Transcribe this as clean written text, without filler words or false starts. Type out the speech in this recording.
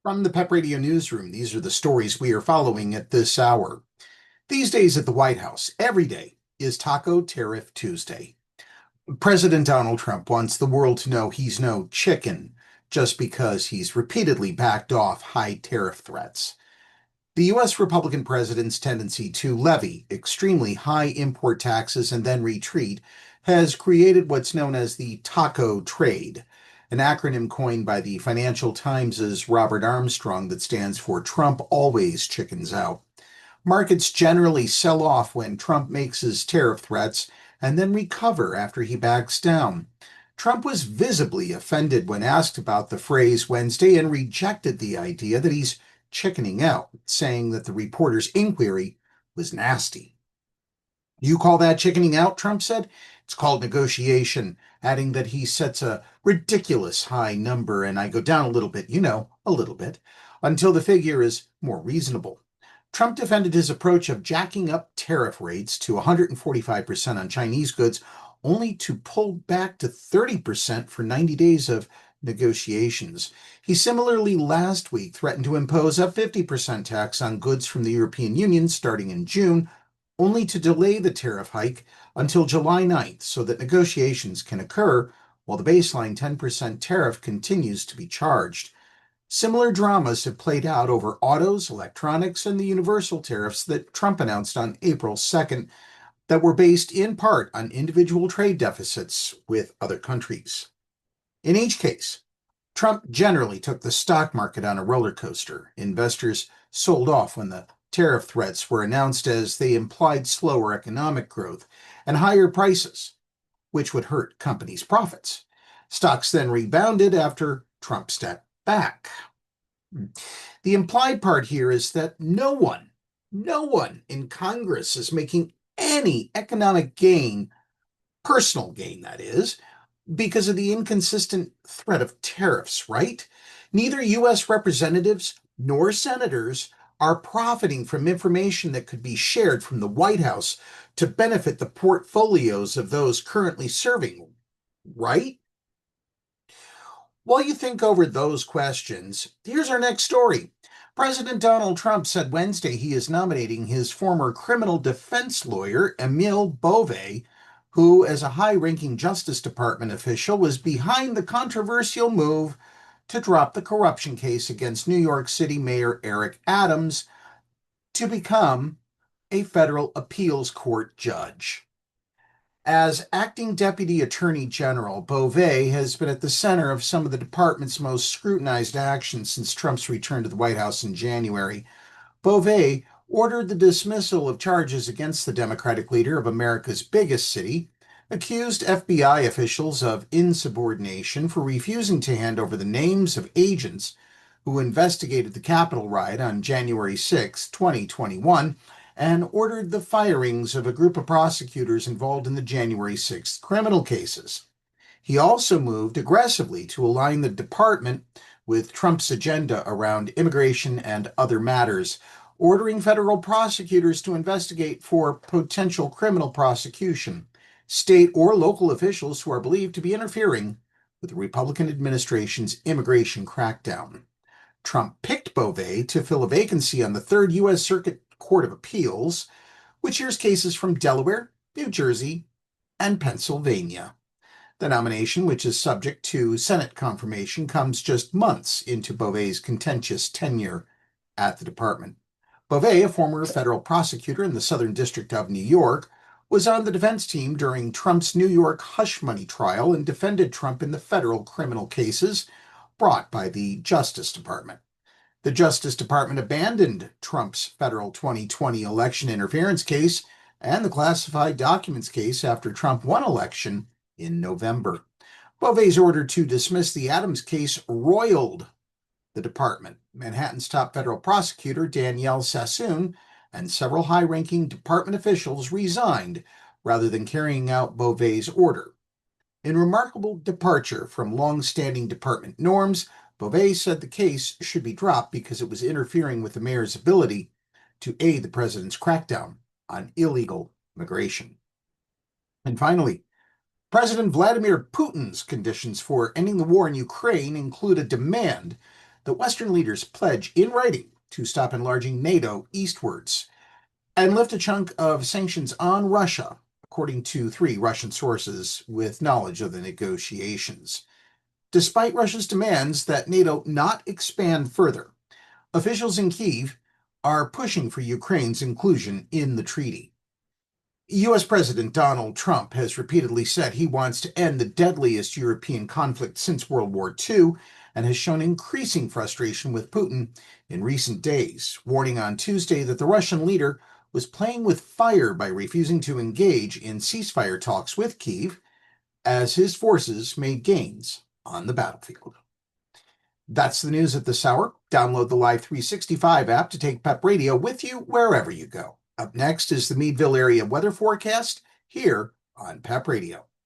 From the PEP Radio Newsroom, these are the stories we are following at this hour. These days at the White House, every day is Taco Tariff Tuesday. President Donald Trump wants the world to know he's no chicken just because he's repeatedly backed off high tariff threats. The U.S. Republican president's tendency to levy extremely high import taxes and then retreat has created what's known as the taco trade, an acronym coined by the Financial Times' Robert Armstrong that stands for Trump always chickens out. Markets generally sell off when Trump makes his tariff threats and then recover after he backs down. Trump was visibly offended when asked about the phrase Wednesday and rejected the idea that he's chickening out, saying that the reporter's inquiry was nasty. You call that chickening out, Trump said. It's called negotiation, adding that he sets a ridiculous high number and I go down a little bit, a little bit, until the figure is more reasonable. Trump defended his approach of jacking up tariff rates to 145% on Chinese goods, only to pull back to 30% for 90 days of negotiations. He similarly last week threatened to impose a 50% tax on goods from the European Union starting in June, only to delay the tariff hike until July 9th so that negotiations can occur while the baseline 10% tariff continues to be charged. Similar dramas have played out over autos, electronics, and the universal tariffs that Trump announced on April 2nd that were based in part on individual trade deficits with other countries. In each case, Trump generally took the stock market on a roller coaster. Investors sold off when the tariff threats were announced as they implied slower economic growth and higher prices, which would hurt companies' profits. Stocks then rebounded after Trump stepped back. The implied part here is that no one in Congress is making any economic gain, personal gain that is, because of the inconsistent threat of tariffs, right? Neither U.S. representatives nor senators are profiting from information that could be shared from the White House to benefit the portfolios of those currently serving, right? While you think over those questions, here's our next story. President Donald Trump said Wednesday he is nominating his former criminal defense lawyer, Emil Bove, who, as a high-ranking Justice Department official, was behind the controversial move to drop the corruption case against New York City Mayor Eric Adams to become a federal appeals court judge. As acting Deputy Attorney General, Bove has been at the center of some of the department's most scrutinized actions since Trump's return to the White House in January. Bove ordered the dismissal of charges against the Democratic leader of America's biggest city, accused FBI officials of insubordination for refusing to hand over the names of agents who investigated the Capitol riot on January 6, 2021, and ordered the firings of a group of prosecutors involved in the January 6th criminal cases. He also moved aggressively to align the department with Trump's agenda around immigration and other matters, ordering federal prosecutors to investigate for potential criminal prosecution state or local officials who are believed to be interfering with the Republican administration's immigration crackdown. Trump picked Bove to fill a vacancy on the Third U.S. Circuit Court of Appeals, which hears cases from Delaware, New Jersey, and Pennsylvania. The nomination, which is subject to Senate confirmation, comes just months into Bove's contentious tenure at the department. Bove, a former federal prosecutor in the Southern District of New York, was on the defense team during Trump's New York hush money trial and defended Trump in the federal criminal cases brought by the Justice Department. The Justice Department abandoned Trump's federal 2020 election interference case and the classified documents case after Trump won election in November. Bove's order to dismiss the Adams case roiled the department. Manhattan's top federal prosecutor, Danielle Sassoon, and several high-ranking department officials resigned rather than carrying out Bove's order. In remarkable departure from long-standing department norms, Bove said the case should be dropped because it was interfering with the mayor's ability to aid the president's crackdown on illegal immigration. And finally, President Vladimir Putin's conditions for ending the war in Ukraine include a demand that Western leaders pledge in writing to stop enlarging NATO eastwards and lift a chunk of sanctions on Russia, according to 3 Russian sources with knowledge of the negotiations. Despite Russia's demands that NATO not expand further, officials in Kyiv are pushing for Ukraine's inclusion in the treaty. U.S. President Donald Trump has repeatedly said he wants to end the deadliest European conflict since World War II and has shown increasing frustration with Putin in recent days, warning on Tuesday that the Russian leader was playing with fire by refusing to engage in ceasefire talks with Kyiv as his forces made gains on the battlefield. That's the news at this hour. Download the Live 365 app to take PEP Radio with you wherever you go. Up next is the Meadville area weather forecast here on PEP Radio.